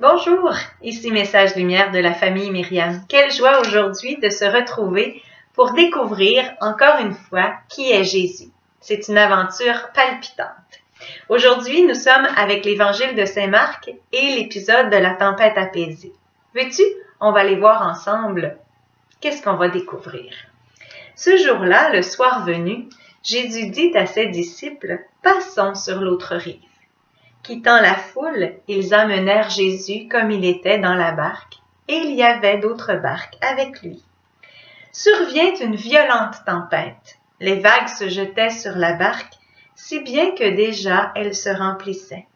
Bonjour, ici Message Lumière de la famille Myriam. Quelle joie aujourd'hui de se retrouver pour découvrir encore une fois qui est Jésus. C'est une aventure palpitante. Aujourd'hui, nous sommes avec l'Évangile de Saint Marc et l'épisode de la tempête apaisée. Veux-tu, on va aller voir ensemble qu'est-ce qu'on va découvrir. Ce jour-là, le soir venu, Jésus dit à ses disciples, « Passons sur l'autre rive. » Quittant la foule, ils amenèrent Jésus comme il était dans la barque, et il y avait d'autres barques avec lui. Survient une violente tempête. Les vagues se jetaient sur la barque, si bien que déjà elle se remplissait.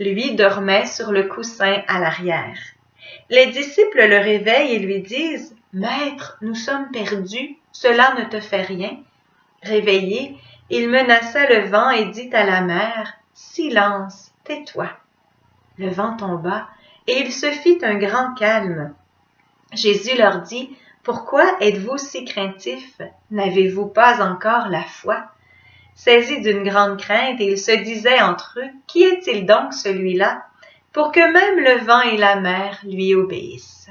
Lui dormait sur le coussin à l'arrière. Les disciples le réveillent et lui disent, « Maître, nous sommes perdus, cela ne te fait rien. » Réveillé, il menaça le vent et dit à la mer, « Silence, tais-toi. » Le vent tomba et il se fit un grand calme. Jésus leur dit, « Pourquoi êtes-vous si craintifs? N'avez-vous pas encore la foi? » Saisis d'une grande crainte, ils se disaient entre eux, « Qui est-il donc celui-là? Pour que même le vent et la mer lui obéissent. »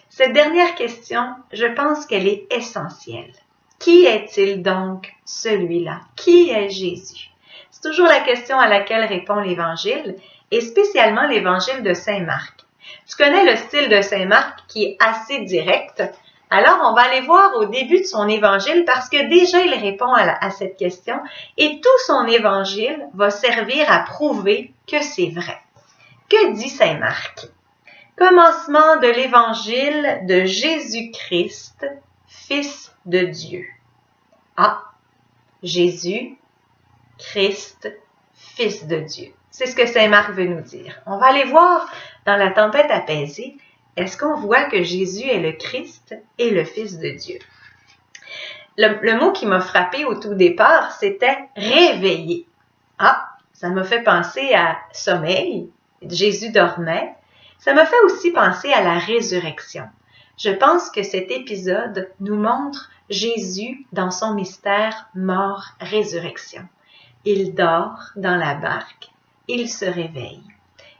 Cette dernière question, je pense qu'elle est essentielle. Qui est-il donc celui-là? Qui est Jésus? C'est toujours la question à laquelle répond l'Évangile, et spécialement l'Évangile de Saint Marc. Tu connais le style de Saint Marc qui est assez direct, alors on va aller voir au début de son Évangile parce que déjà il répond à cette question et tout son Évangile va servir à prouver que c'est vrai. Que dit Saint Marc? Commencement de l'Évangile de Jésus-Christ, Fils de Dieu. Ah, Jésus, Christ, Fils de Dieu. C'est ce que Saint Marc veut nous dire. On va aller voir dans la tempête apaisée, est-ce qu'on voit que Jésus est le Christ et le Fils de Dieu? Le mot qui m'a frappé au tout départ, c'était « réveiller ». Ah, ça m'a fait penser à sommeil, Jésus dormait. Ça m'a fait aussi penser à la résurrection. Je pense que cet épisode nous montre Jésus dans son mystère mort-résurrection. Il dort dans la barque, il se réveille.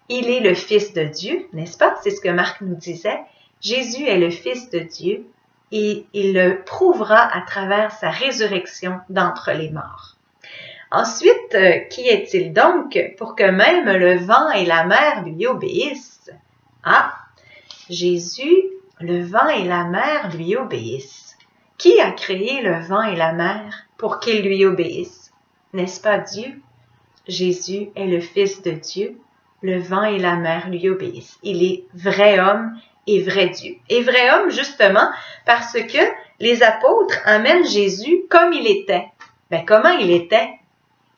Il est le Fils de Dieu, n'est-ce pas? C'est ce que Marc nous disait. Jésus est le Fils de Dieu et il le prouvera à travers sa résurrection d'entre les morts. Ensuite, qui est-il donc pour que même le vent et la mer lui obéissent? Ah, Jésus, le vent et la mer lui obéissent. Qui a créé le vent et la mer pour qu'ils lui obéissent? N'est-ce pas Dieu? Jésus est le Fils de Dieu. Le vent et la mer lui obéissent. Il est vrai homme et vrai Dieu. Et vrai homme justement parce que les apôtres amènent Jésus comme il était. Comment il était?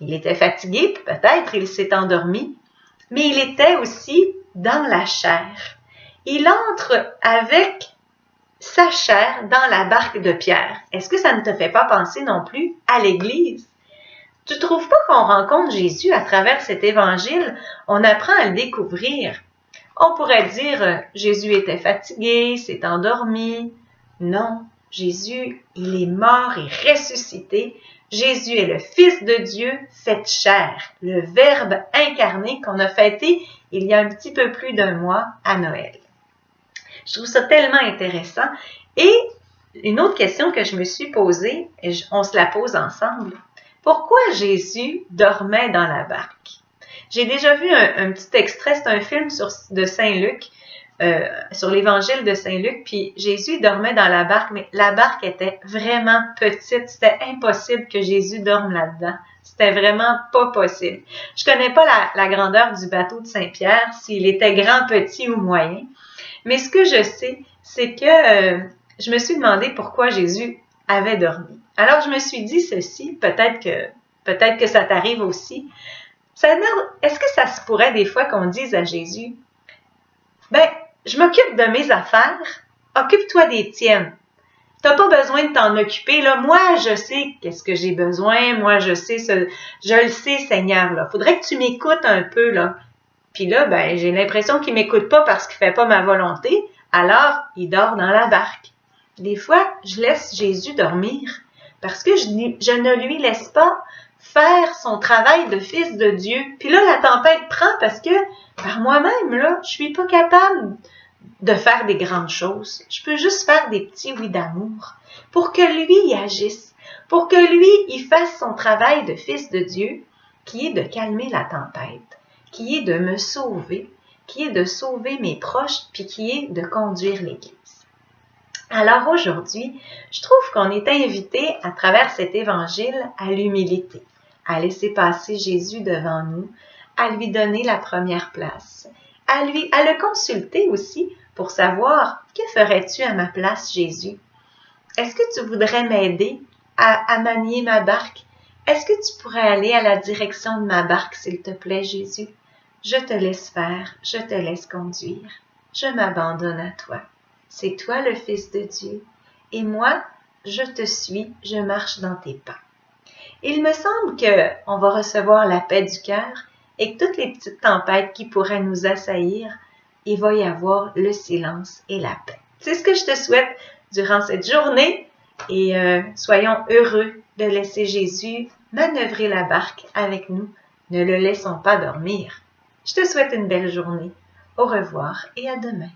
Il était fatigué, peut-être, il s'est endormi, mais il était aussi dans la chair. Il entre avec sa chair dans la barque de Pierre. Est-ce que ça ne te fait pas penser non plus à l'Église? Tu ne trouves pas qu'on rencontre Jésus à travers cet évangile? On apprend à le découvrir. On pourrait dire, Jésus était fatigué, s'est endormi. Non, Jésus, il est mort et ressuscité. Jésus est le Fils de Dieu fait chair, le Verbe incarné qu'on a fêté il y a un petit peu plus d'un mois à Noël. Je trouve ça tellement intéressant. Et une autre question que je me suis posée, et on se la pose ensemble, pourquoi Jésus dormait dans la barque? J'ai déjà vu un petit extrait, c'est un film de Saint-Luc, sur l'évangile de Saint-Luc, puis Jésus dormait dans la barque, mais la barque était vraiment petite, c'était impossible que Jésus dorme là-dedans. C'était vraiment pas possible. Je connais pas la grandeur du bateau de Saint-Pierre, s'il était grand, petit ou moyen, mais ce que je sais, c'est que je me suis demandé pourquoi Jésus avait dormi. Alors je me suis dit ceci, peut-être que ça t'arrive aussi. Est-ce que ça se pourrait des fois qu'on dise à Jésus, je m'occupe de mes affaires, occupe-toi des tiennes. T'as pas besoin de t'en occuper, là. Moi, je sais qu'est-ce que j'ai besoin. Moi, je le sais, Seigneur, là. Faudrait que tu m'écoutes un peu, là. Puis là, j'ai l'impression qu'il m'écoute pas parce qu'il fait pas ma volonté. Alors, il dort dans la barque. Des fois, je laisse Jésus dormir parce que je ne lui laisse pas faire son travail de fils de Dieu. Puis là, la tempête prend parce que par moi-même, là, je suis pas capable de faire des grandes choses. Je peux juste faire des petits oui d'amour pour que lui y agisse, pour que lui y fasse son travail de fils de Dieu, qui est de calmer la tempête, qui est de me sauver, qui est de sauver mes proches, puis qui est de conduire l'Église. Alors aujourd'hui, je trouve qu'on est invité à travers cet évangile à l'humilité, à laisser passer Jésus devant nous, à lui donner la première place, à le consulter aussi pour savoir que ferais-tu à ma place, Jésus? Est-ce que tu voudrais m'aider à manier ma barque? Est-ce que tu pourrais aller à la direction de ma barque, s'il te plaît, Jésus? Je te laisse faire, je te laisse conduire, je m'abandonne à toi. C'est toi le Fils de Dieu, et moi, je te suis, je marche dans tes pas. Il me semble qu'on va recevoir la paix du cœur et que toutes les petites tempêtes qui pourraient nous assaillir, il va y avoir le silence et la paix. C'est ce que je te souhaite durant cette journée et soyons heureux de laisser Jésus manœuvrer la barque avec nous. Ne le laissons pas dormir. Je te souhaite une belle journée. Au revoir et à demain.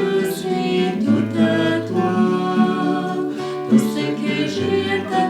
Je suis tout à toi, tout ce que j'ai à